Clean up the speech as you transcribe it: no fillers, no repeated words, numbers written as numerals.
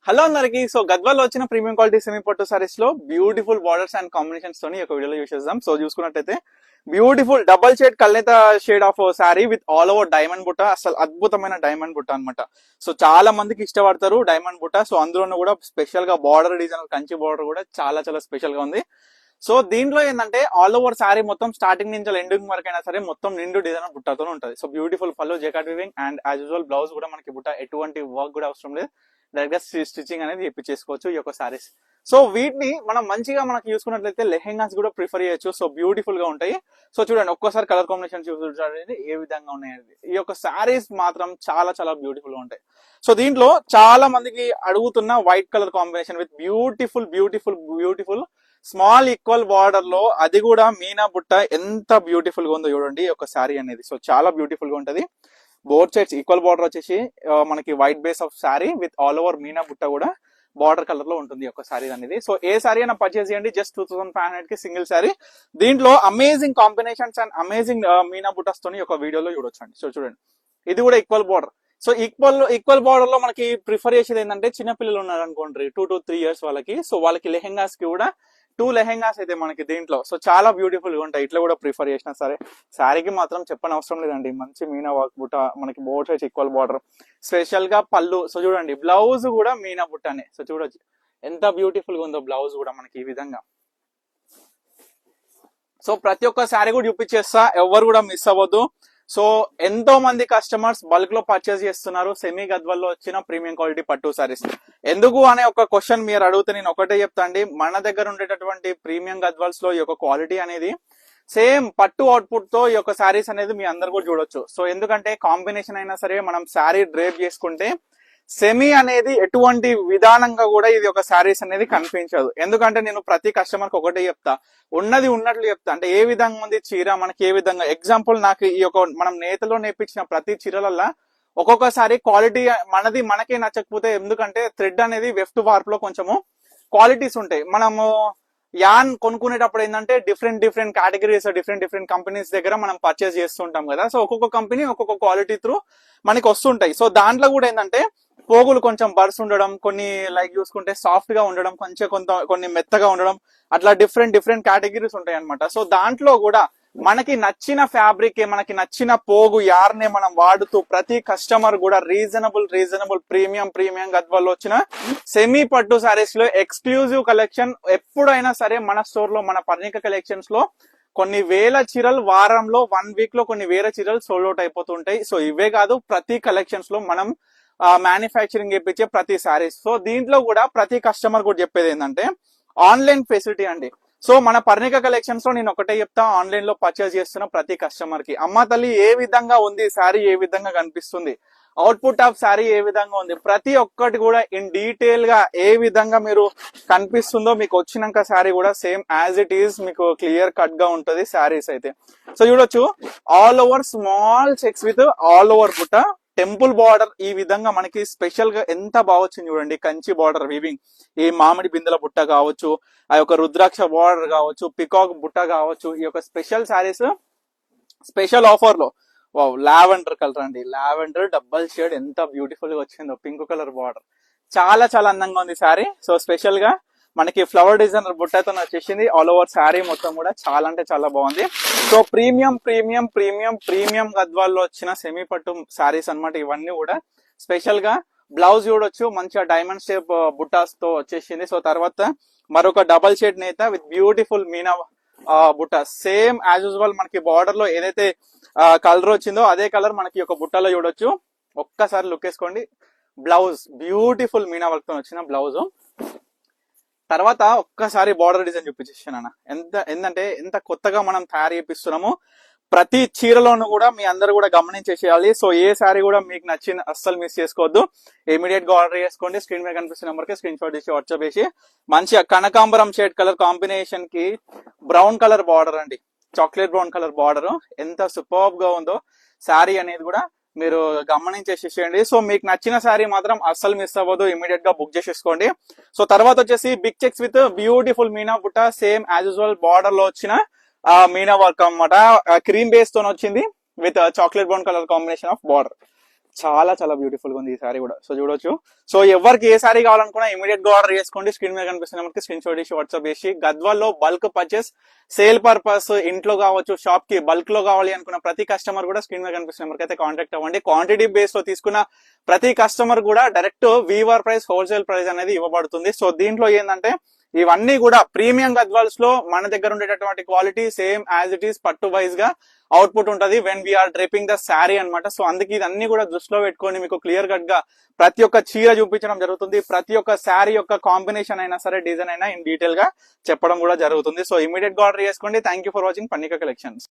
Hello అందరికి. So Gadwal వచ్చిన premium quality semi పట్టు సారీస్ లో బ్యూటిఫుల్ బార్డర్స్ అండ్ కాంబినేషన్స్ తోని ఒక వీడియోలో యూస్ చేద్దాం. సో చూసుకున్నట్టయితే బ్యూటిఫుల్ డబల్ షేడ్ కల్నేత shade of sari with all over diamond బుట్ట. అసలు అద్భుతమైన డైమండ్ బుట్ట అనమాట. సో చాలా మందికి ఇష్టపడతారు డైమండ్ బుట్ట. సో అందులోనూ కూడా స్పెషల్ గా బార్డర్ డిజైన్ కంచి బార్డర్ కూడా చాలా చాలా స్పెషల్ గా ఉంది. సో దీంట్లో ఏంటంటే ఆల్ ఓవర్ సారీ మొత్తం స్టార్టింగ్ నుంచి ఎండింగ్ వరకు అయినా సరే మొత్తం నిండు డిజైన్ బుట్టతో ఉంటుంది. సో బ్యూటిఫుల్ పళ్ళు jacquard weaving and as usual blouse కూడా మనకి బుట్ట ఎటువంటి వర్క్ కూడా అవసరం లేదు. డైరెక్ట్ గా స్టిచ్చింగ్ అనేది చేపించేసుకోవచ్చు ఈ యొక్క సారీస్. సో వీటిని మనం మంచిగా మనకి చూసుకున్నట్లయితే లెహెంగాస్ కూడా ప్రిఫర్ చేయొచ్చు. సో బ్యూటిఫుల్ గా ఉంటాయి. సో చూడండి ఒక్కసారి కలర్ కాంబినేషన్ చూడండి ఏ విధంగా ఉన్నాయి. ఈ యొక్క సారీస్ మాత్రం చాలా చాలా బ్యూటిఫుల్ గా ఉంటాయి. సో దీంట్లో చాలా మందికి అడుగుతున్న white colour combination with beautiful beautiful beautiful small equal border లో, అది కూడా మీనా బుట్ట ఎంత బ్యూటిఫుల్ గా ఉందో చూడండి ఒక సారీ అనేది. సో చాలా బ్యూటిఫుల్ గా ఉంటది. బోత్ సైడ్స్ ఈక్వల్ బార్డర్ వచ్చేసి మనకి white base of sari with all over మీనా బుట్ట కూడా బార్డర్ కలర్ లో ఉంటుంది ఒక సారీ అనేది. సో ఏ సారీ అయినా పర్చేస్ చేయండి, జస్ట్ 2500 కి సింగిల్ సారీ. దీంట్లో అమేజింగ్ కాంబినేషన్స్ అండ్ అమేజింగ్ మీనా బుట్టస్ తోని ఒక వీడియోలో చూడొచ్చండి. సో చూడండి ఇది కూడా equal border. So equal border లో మనకి ప్రిఫర్ చేసేది ఏంటంటే చిన్నపిల్లలు ఉన్నారు అనుకోండి 2 to 3 years వాళ్ళకి. సో వాళ్ళకి లెహెంగాస్ కి కూడా 2 లెహెంగాస్ అయితే మనకి దీంట్లో. సో చాలా బ్యూటిఫుల్ గా ఉంటాయి. ఇట్లా కూడా ప్రిఫర్ చేసినా సరే శారీకి మాత్రం చెప్పని అవసరం లేదండి. మంచి మీనా వర్క్ బుట్ట మనకి both sides equal border, special గా పళ్ళు. సో చూడండి బ్లౌజ్ కూడా మీనా బుట్టనే. సో చూడొచ్చు ఎంత బ్యూటిఫుల్ గా ఉందో బ్లౌజ్ కూడా మనకి ఈ విధంగా. సో ప్రతి ఒక్క శారీ కూడా చూపించేస్తా, ఎవరు కూడా మిస్ అవ్వద్దు. సో ఎంతో మంది కస్టమర్స్ బల్క్ లో పర్చేస్ చేస్తున్నారు సెమీ గద్వాల్లో వచ్చిన ప్రీమియం క్వాలిటీ పట్టు సారీస్. ఎందుకు అనే ఒక క్వశ్చన్ మీరు అడిగితే నేను ఒకటే చెప్తా అండి. మన దగ్గర ఉండేటటువంటి ప్రీమియం గద్వాల్స్ లో ఈ యొక్క క్వాలిటీ అనేది సేమ్ పట్టు అవుట్పుట్ తో ఈ యొక్క సారీస్ అనేది మీ అందరు కూడా చూడొచ్చు. సో ఎందుకంటే కాంబినేషన్ అయినా సరే మనం శారీ డ్రేప్ చేసుకుంటే సెమీ అనేది ఎటువంటి విధానంగా కూడా ఇది ఒక శారీస్ అనేది కనిపించదు. ఎందుకంటే నేను ప్రతి కస్టమర్ కి ఒకటే చెప్తా, ఉన్నది ఉన్నట్లు చెప్తా. అంటే ఏ విధంగా ఉంది చీర, మనకి ఏ విధంగా. ఎగ్జాంపుల్ నాకు ఈ యొక్క మనం నేతలో నేర్పించిన ప్రతి చీరలల్లా ఒక్కొక్కసారి క్వాలిటీ మనకే నచ్చకపోతే, ఎందుకంటే థ్రెడ్ అనేది వెఫ్ట్ వార్ప్ లో కొంచెము క్వాలిటీస్ ఉంటాయి. మనము యాన్ కొనుక్కునేటప్పుడు ఏంటంటే డిఫరెంట్ కేటగిరీస్ డిఫరెంట్ కంపెనీస్ దగ్గర మనం పర్చేస్ చేస్తుంటాం కదా. సో ఒక్కొక్క కంపెనీ ఒక్కొక్క క్వాలిటీ త్రూ మనకి వస్తుంటాయి. సో దాంట్లో కూడా ఏంటంటే పోగులు కొంచెం బర్స్ ఉండడం, కొన్ని లైక్ చూసుకుంటే సాఫ్ట్ గా ఉండడం, కొన్ని మెత్తగా ఉండడం, అట్లా డిఫరెంట్ కేటగిరీస్ ఉంటాయి అనమాట. సో దాంట్లో కూడా మనకి నచ్చిన ఫ్యాబ్రిక్, మనకి నచ్చిన పోగు యార్నే మనం వాడుతూ ప్రతి కస్టమర్ కూడా రీజనబుల్ ప్రీమియం గద్వాల్లో వచ్చిన సెమీ పట్టు సారీస్ లో ఎక్స్క్లూజివ్ కలెక్షన్. ఎప్పుడైనా సరే మన స్టోర్ లో, మన పర్ణిక కలెక్షన్స్ లో కొన్ని వేల చీరలు వారంలో 1 week లో కొన్ని వేల చీరలు సోల్డ్ అవుట్ అయిపోతుంటాయి. సో ఇవే కాదు, ప్రతి కలెక్షన్స్ లో మనం మ్యానుఫ్యాక్చరింగ్ చేయించే ప్రతి సారీస్. సో దీంట్లో కూడా ప్రతి కస్టమర్ కూడా చెప్పేది ఏంటంటే ఆన్లైన్ ఫెసిలిటీ అండి. సో మన పర్ణిక కలెక్షన్స్ లో నేను ఒకటే చెప్తా, ఆన్లైన్ లో పర్చేస్ చేస్తున్న ప్రతి కస్టమర్ కి అమ్మ తల్లి ఏ విధంగా ఉంది శారీ, ఏ విధంగా కనిపిస్తుంది, అవుట్పుట్ ఆఫ్ శారీ ఏ విధంగా ఉంది, ప్రతి ఒక్కటి కూడా ఇన్ డీటెయిల్ గా ఏ విధంగా మీరు కనిపిస్తుందో మీకు వచ్చినాక శారీ కూడా సేమ్ యాజ్ ఇట్ ఈస్ మీకు క్లియర్ కట్ గా ఉంటది శారీస్ అయితే. సో చూడొచ్చు all over small checks with all over బుట్ట, టెంపుల్ బార్డర్ ఈ విధంగా మనకి స్పెషల్ గా ఎంత బాగా వచ్చింది చూడండి. కంచి బార్డర్ వీవింగ్, ఈ మామిడి బిందెల బుట్ట కావచ్చు, ఆ యొక్క రుద్రాక్ష బార్డర్ కావచ్చు, పికాక్ బుట్ట కావచ్చు. ఈ యొక్క స్పెషల్ శారీస్ స్పెషల్ ఆఫర్ లో లావెండర్ కలర్ అండి, లావెండర్ డబల్ షేడ్ ఎంత బ్యూటిఫుల్ గా వచ్చిందో, పింక్ కలర్ బార్డర్ చాలా చాలా అందంగా ఉంది శారీ. సో స్పెషల్ గా మనకి ఫ్లవర్ డిజైన్ బుట్టతో వచ్చేసింది. ఆల్ ఓవర్ శారీ మొత్తం కూడా చాలా అంటే చాలా బాగుంది. సో ప్రీమియం గద్వాల్లో వచ్చిన సెమీ పట్టు శారీస్ అన్నమాట ఇవన్నీ కూడా. స్పెషల్ గా బ్లౌజ్ చూడొచ్చు, మంచిగా డైమండ్ షేప్ బుట్టాస్ తో వచ్చేసింది. సో తర్వాత మరొక డబల్ షేడ్ నేత విత్ బ్యూటిఫుల్ మీనా బుట్ట, సేమ్ యాజ్ యూజువల్ మనకి బార్డర్ లో ఏదైతే కలర్ వచ్చిందో అదే కలర్ మనకి ఒక బుట్టలో చూడొచ్చు. ఒక్కసారి లుక్ వేసుకోండి. బ్లౌజ్ బ్యూటిఫుల్ మీనా వర్క్ తో వచ్చిన బ్లౌజ్. తర్వాత ఒక్కసారి బార్డర్ డిజైన్ చూపించేసాను. ఎంత కొత్తగా మనం తయారు చేపిస్తున్నాము. ప్రతి చీరలోనూ కూడా మీ అందరు కూడా గమనించేసేయాలి. సో ఏ సారీ కూడా మీకు నచ్చింది అస్సలు మిస్ చేసుకోవద్దు. ఇమీడియట్ గా ఆర్డర్ చేసుకోండి. స్క్రీన్ మీద కనిపిస్తున్న నెంబర్ కి స్క్రీన్ షాట్ చేసి వాట్సాప్ చేసి మంచిగా కనకాంబరం షేడ్ కలర్ కాంబినేషన్ కి బ్రౌన్ కలర్ బార్డర్ అండి, చాక్లెట్ బ్రౌన్ కలర్ బార్డర్ ఎంత సూపర్బ్ గా ఉందో శారీ అనేది కూడా మీరు గమనించేసేయండి. సో మీకు నచ్చిన శారీ మాత్రం అస్సలు మిస్ అవ్వదు, ఇమీడియట్ గా బుక్ చేసేసుకోండి. సో తర్వాత వచ్చేసి big checks with beautiful meena బుట్ట, సేమ్ యాజ్ యూజువల్ బార్డర్ లో వచ్చిన మీనా వర్క్ అన్నమాట. క్రీమ్ బేస్ తో వచ్చింది with chocolate brown colour combination of border. చాలా చాలా బ్యూటిఫుల్ గా ఉంది ఈ సారీ కూడా. సో చూడొచ్చు. సో ఎవరికి ఏ సారీ కావాలనుకున్నా ఇమీడియట్ గా ఆర్డర్ చేసుకోండి. స్క్రీన్ మీద కనిపిస్తున్న మనకి స్క్రీన్ షాట్ చేసి వాట్సాప్ చేసి, గద్వాల్లో బల్క్ పర్చేస్ సేల్ పర్పస్ ఇంట్లో కావచ్చు, షాప్ కి బల్క్ లో కావాలి అనుకున్న ప్రతి కస్టమర్ కూడా స్క్రీన్ మీద కనిపిస్తున్న మనకి అయితే కాంటాక్ట్ అవ్వండి. క్వాంటిటీ బేస్ లో తీసుకున్న ప్రతి కస్టమర్ కూడా direct weaver price, wholesale price అనేది ఇవ్వబడుతుంది. సో దీంట్లో ఏంటంటే ఇవన్నీ కూడా ప్రీమియం గద్వాల్స్ లో మన దగ్గర ఉండేటటువంటి quality same as it is పట్టు వైజ్ గా అవుట్పుట్ ఉంటది when we're draping the sari అన్నమాట. సో అందుకే ఇదన్నీ కూడా దృష్టిలో పెట్టుకొని మీకు క్లియర్ కట్ గా ప్రతి ఒక్క చీర చూపించడం జరుగుతుంది. ప్రతి ఒక్క శారీ యొక్క కాంబినేషన్ అయినా సరే, డిజైన్ అయినా ఇన్ డీటెయిల్ గా చెప్పడం కూడా జరుగుతుంది. సో ఇమీడియట్ గా ఆర్డర్ చేసుకోండి. Thank you for watching Pannika collections.